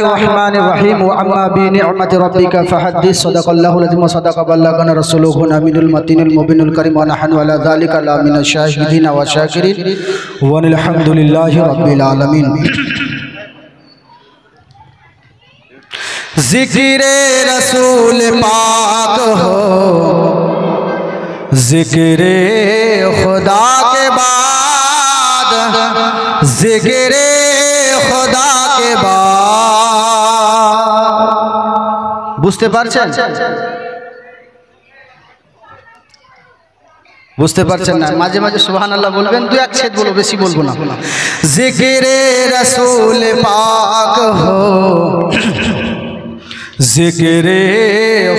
الرحمن الرحيم وأما بنعمة ربك فحدث صدق الله العظيم وصدق بلغنا رسوله الأمين المتين المبين الكريم ونحن على ذلك من الشاهدين والشاكرين والحمد لله رب العالمين ज़िक्र रसूल पाक हो ज़िक्र खुदा के बाद ज़िक्र खुदा के बाद বুঝতে পারছেন না মাঝে মাঝে সুবহানাল্লাহ বলবেন দু এক ছেদ বলো বেশি বলবো না ज़िक्र रसूल पाक हो ज़िक्र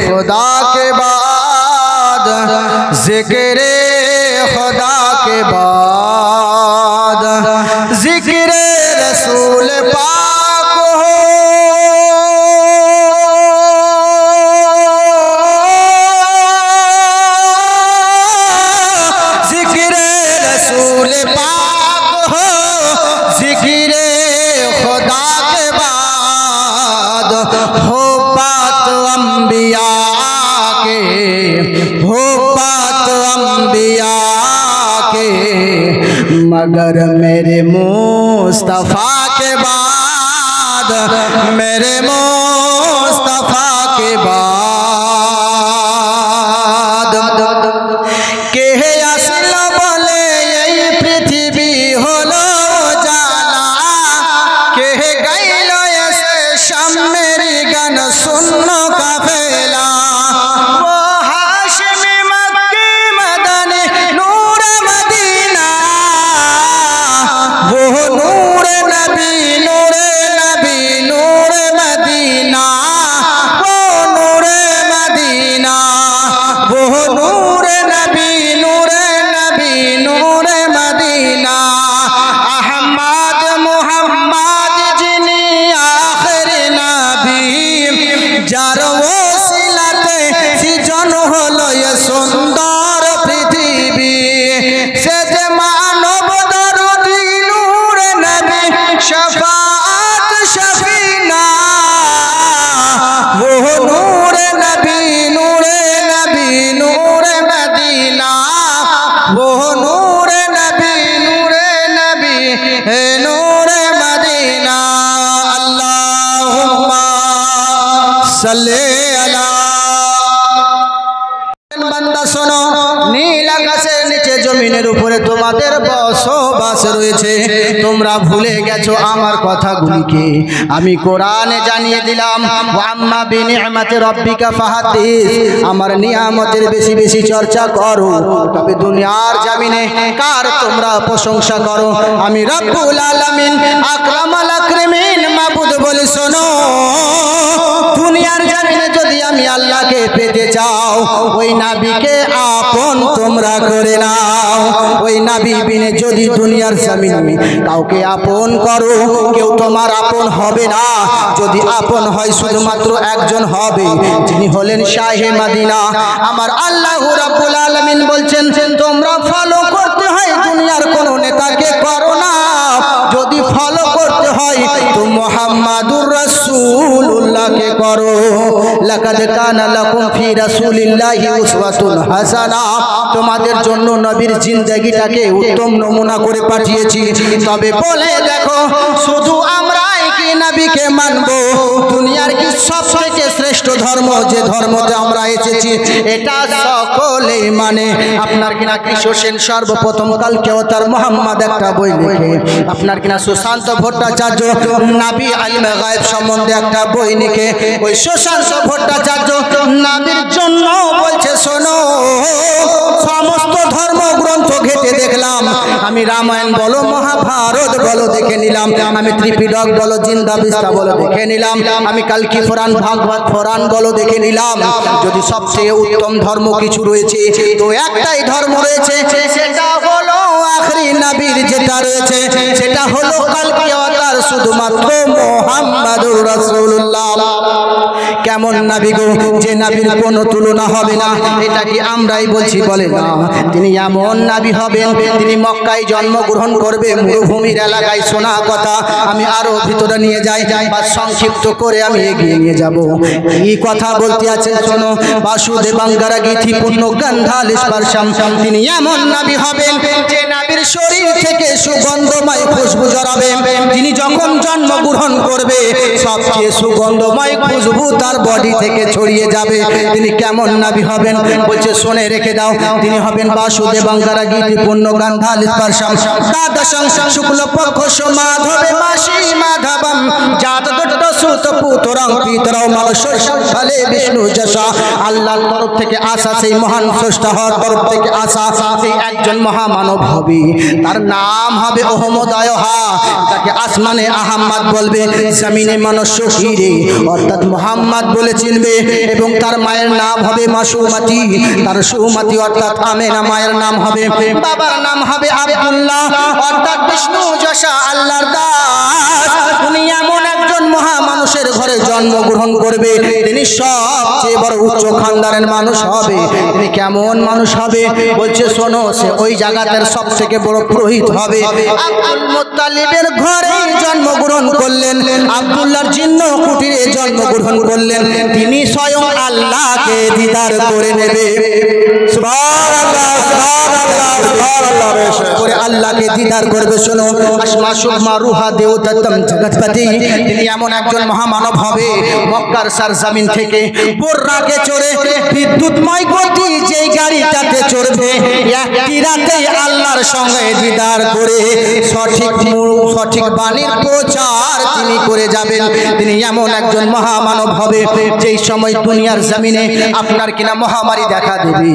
खुदा के बाद ज़िक्र खुदा के बाद ज़िक्र रसूल पाक हो ज़िक्र रसूल पाक हो ज़िक्र खुदा के बाद हो बात अंबिया के हो बात अंबिया के मगर मेरे मुस्तफ़ा के बाद मेरे मुस्तफ़ा के बाद के असल बोले यही पृथ्वी होलो जाना के गैलो ऐसे शम मेरी गन सुनो का फैला वो हाशिमी मक्की मदनी नूर मदीना वो नूर नबी नूर मदीना वो नूर मदीना वो नूर नबी नूर मदीना अहमद मुहम्मद जिनी आखिर नबी जार वसिलाते सृজন হলো এ সুন্দর পৃথিবী সে যে মানব দরদি নূর নবী শফাত শফিনা वो नूर नबी नूर मदीना वो नूर नबी नूर मदीना अल्लाहुम्मा सल्ले अला बंदा सुनो नील आकाशेर नीचे जमीনের উপরে তোমাদের বসবাস রয়েছে তোমরা ভুলে গেছো আমার কথাগুলিকে আমি কোরআনে জানিয়ে দিলাম ওয়াম্মা বিনিআমাতি রাব্বিকা ফাহাদিস আমার নিয়ামতের বেশি বেশি চর্চা করো তবে দুনিয়ার জমিনে কার তোমরা প্রশংসা করো আমি রব্বুল আলামিন আকরামাল আকরামিন মাবুদ বলে শোনো দুনিয়ার জমিনে যদি আমি আল্লাহকে পেতে চাও ওই নবীকে আপন তোমরা করে নাও ওই নবী বিনে যদি দুনিয়ার জমিনে কাউকে আপন করো কেউ তোমার আপন হবে না যদি আপন হয় শুধুমাত্র একজন হবে যিনি হলেন শাহে মদিনা আমার আল্লাহ রাব্বুল আলামিন বলছেন তোমরা ফলো করতে হয় দুনিয়ার কোন নেতাকে করো না যদি ফলো করতে হয় তো মুহাম্মাদুর রাসূলুল্লাহকে করো লাকাদ কানা লাকুম ফি রাসূলিল্লাহি উসওয়াতুন হাসানা তোমাদের জন্য নবীর জিন্দেগিটাকে উত্তম নমুনা করে পাঠিয়েছি তবে বলে দেখো শুধু আমরাই কি নবীকে মানব দুনিয়ার কি সবথেকে শ্রেষ্ঠ ধর্ম যে ধর্মতে আমরা এসেছি এটা সকলেই মানে আপনার কিনা কিশোর সেন সর্বপ্রথম কালকে অবতার মুহাম্মদ একটা বই লিখে আপনার কিনা সুশান্ত ভট্টাচার্য নবী আলমে গায়েব সম্বন্ধে একটা বই লিখে ওই সুশান্ত ভট্টাচার্য নবীর জন্য বলছে শোনো সমস্ত ধর্মগ্রন্থ ঘেটে দেখলাম আমি রামায়ণ বলো মহাভারত বলো দেখে নিলাম আমি ত্রিপিটক বলো জিন্দা বিস্তা বলো দেখে নিলাম আমি কালকি পুরাণ ভাগবত পুরাণ বলো দেখে নিলাম যদি সবচেয়ে উত্তম ধর্ম কিছু রয়েছে তো একটাই ধর্ম রয়েছে সেটা হলো আখরি নবীর যেটা রয়েছে সেটা হলো কালকি অবতার শুধুমাত্র মুহাম্মাদুর রাসূলুল্লাহ কেমন নবী গো, যে নবীর কোনো তুলনা হবে না। এটা কি আমরাই বলছি? বলে না, তিনি এমন নবী হবেন, তিনি মক্কায় জন্মগ্রহণ করবে, মরুভূমির এলাকায়। শোনা কথা, আমি আরো ভিতরে নিয়ে যাই বা সংক্ষিপ্ত করে আমি এগিয়ে নিয়ে যাব। এই কথা বলতে আছেন শোনো, বাসুদেবাঙ্গারা গীতি পূর্ণ গন্ধাল স্পর্শম, তিনি এমন নবী হবেন যে নবীর শরীর থেকে সুগন্ধময় খুশবু জড়াবে। তিনি যখন জন্মগ্রহণ করবে সবচেয়ে সুগন্ধময় খুশবু তার বডি থেকে ছড়িয়ে যাবে। তিনি কেমন নবী হবেন? বলছে শুনে রেখে দাও, তিনি হবেন বাসুদেবাঙ্গারা গীতি পূর্ণ গন্ধাল স্পর্শম দ্বাদশং শুক্লপক্ষ মাধবে মাসি মাধবম জাতদত্ত সুত পুত্রং পিতরং মানসর ফলে বিষ্ণু যশা। আল্লাহর তরফ থেকে আসা সেই মহান স্রষ্টা হওয়ার তরফ থেকে আসা সেই একজন মহামানব হবে, তার নাম হবে অহমদয়হা। তাকে আসমানে আহম্মদ বলবে, জমিনে মনুষ্য হিরে অর্থাৎ মোহাম্মদ বলে চিনবে। এবং তার মায়ের নাম হবে মাসুমাতি, তার সুমতি অর্থাৎ আমেনা মায়ের নাম হবে। বাবার নাম হবে আব্দুল্লাহ অর্থাৎ বিষ্ণু যশা, আল্লাহর দাস। উনি এমন একজন মহা মানুষের ঘরে জন্মগ্রহণ করবে, তিনি সবচেয়ে বড় উচ্চ খানদানের মানুষ হবে। তিনি কেমন মানুষ হবে? বলছে শোনো, সে ওই জায়গাটার সব থেকে বড় পুরোহিত হবে। আব্দুল মুত্তালিবের ঘরে জন্মগ্রহণ করলেন, আব্দুল্লাহর জিন্ন কুটিরে জন্মগ্রহণ করলেন। তিনি স্বয়ং আল্লাহকে দিদার করে নেবে। সুবহানাল্লাহ, সুবহানাল্লাহ, সুবহানাল্লাহ, করে আল্লাহকে দিদার করবে। শোনো, আসমা সুকমা রুহা দেবতাতম জগৎপতি, তিনি এমন একজন মহামানব হবে। মক্কার সরজমিন থেকে বোর্রাকে চড়ে বিদ্যুৎময় গতি যেই গাড়িটাতে চড়বে, একটি রাতে আল্লাহর সঙ্গে দিদার করে সঠিক বাণীর প্রচার তিনি করে যাবেন। তিনি এমন একজন মহামানব হবে যেই সময় দুনিয়ার জমিনে আপনার কিনা মহামারী দেখা দেবে,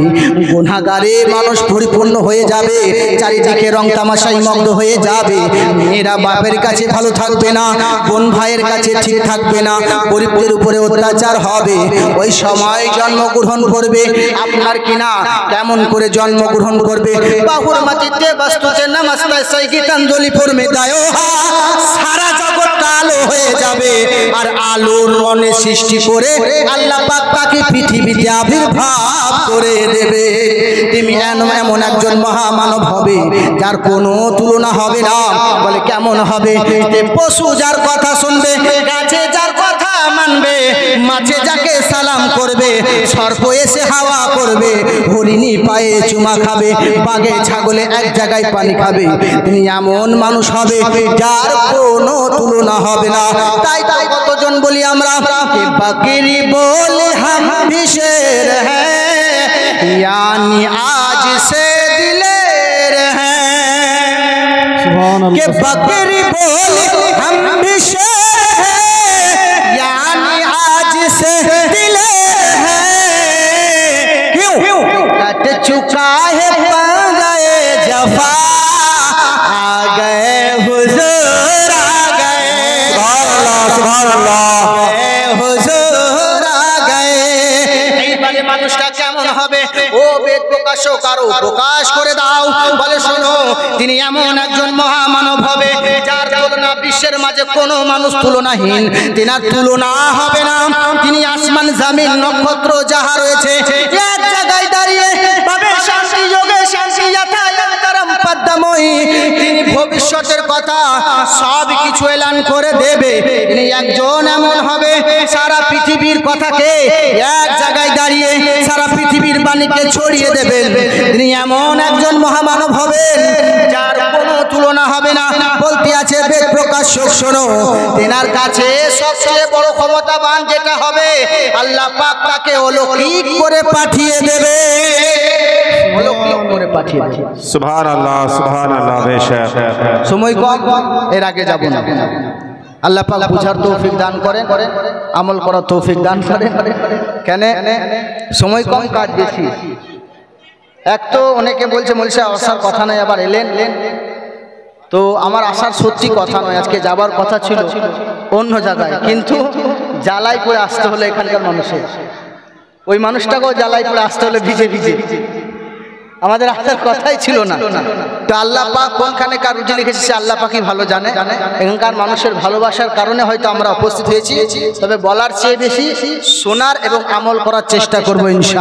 গুনাহগারে মানুষ পরিপূর্ণ হয়ে যাবে, চারিদিকে রং তামাশায় মগ্ন হয়ে যাবে। মেয়েরা বাপের কাছে ভালো থাকবে না, বোন ভাইয়ের কাছে ঠিক থাকবে না, গরিবদের উপরে অত্যাচার হবে। ওই সময় জন্মগ্রহণ করবে আপনার কিনা কেমন করে জন্মগ্রহণ করবে? বাহুর মাটিতে বাস্তুতে নমস্তে সেই গীতাঞ্জলি পড়বে দায়ো, সারা জগৎ আলো হয়ে যাবে। আর আলোর রণে সৃষ্টি করে আল্লাহ পাক তাকে পৃথিবীতে আবির্ভাব করে দেবে। তিনি এমন একজন মহামানব হবে যার কোনো তুলনা হবে না। বলে কেমন হবে? পশু যার কথা শুনবে, গাছে যার কথা মানবে, মাছে যাকে সালাম করবে, সর্প এসে হাওয়া করবে, হরিণী পায়ে চুমা খাবে, বাঘে ছাগলে এক জায়গায় পানি খাবে। তিনি এমন মানুষ হবে যার কোনো তুলনা হবে না। তাই তাই কতজন বলি আমরা, বাকিরি বলে হাম বিশের হ্যাঁ, यानी आज से दिलेर हैं कि बकरी बोले हम भी शेर हैं, यानी आज से दिलेर हैं। क्यों? कट चुका है गए जफा, आ गए हुजूर, आ गए सुभान अल्लाह, हुजूर आ गए। এইবারে মানুষটা কেমন হবে? ও বেদ প্রকাশক, আরো প্রকাশ করে দাও। বলে শোনো, তিনি এমন একজন মহামানব হবে যার তুলনা বিশ্বের মাঝে কোনো মানুষ তুলনাহীন, তেনার তুলনা হবে না। তিনি আসমান জমিন নক্ষত্র যাহা রয়েছে এক জায়গায় দাঁড়িয়ে পাবে শান্তি যোগে শান্তি যথাযথরম পদ্মময়ী। তিনি ভবিষ্যতের কথা সব কিছু এলান করে দেবে। তিনি একজন এমন হবে সারা পৃথিবীর কথাকে এক জায়গায় দাঁড়িয়ে সারা পৃথিবীর বাণীকে ছড়িয়ে দেবেন। তিনি এমন একজন মহামানব হবেন যার কোনো তুলনা হবে না। বলতে আছে বেদ প্রকাশক, শোনো, তেনার কাছে সবচেয়ে বড় ক্ষমতাবান যেটা হবে, আল্লাহ পাক তাকে অলৌকিক করে পাঠিয়ে দেবে। অলৌকিক করে পাঠিয়ে দেবে। সুবহানাল্লাহ, সুবহানাল্লাহ। বেশক সময় কম, এর আগে যাব না। আল্লাহ পাক বুঝার তৌফিক দান করেন, আমল করার তৌফিক দান করেন। কেন? সময় কম, কাজ বেশি। এক তো অনেকে বলছে মলসা আসার কথা নয়, আবার এলেন। তো আমার আসার সত্যি কথা নয়, আজকে যাবার কথা ছিল অন্য জায়গায়, কিন্তু জ্বালাই করে আসতে হলো এখানকার মানুষের। ওই মানুষটাকেও জ্বালাই করে আসতে হলো ভিজে ভিজে। আমাদের আসার কথাই ছিল না। তো আল্লাহ পাক কোনখানে কার রুজি লিখেছে সে আল্লাহ পাকই ভালো জানে। এখানকার মানুষের ভালোবাসার কারণে হয়তো আমরা উপস্থিত হয়েছি, তবে বলার চেয়ে বেশি শোনার এবং আমল করার চেষ্টা করবো ইনশাআল্লাহ।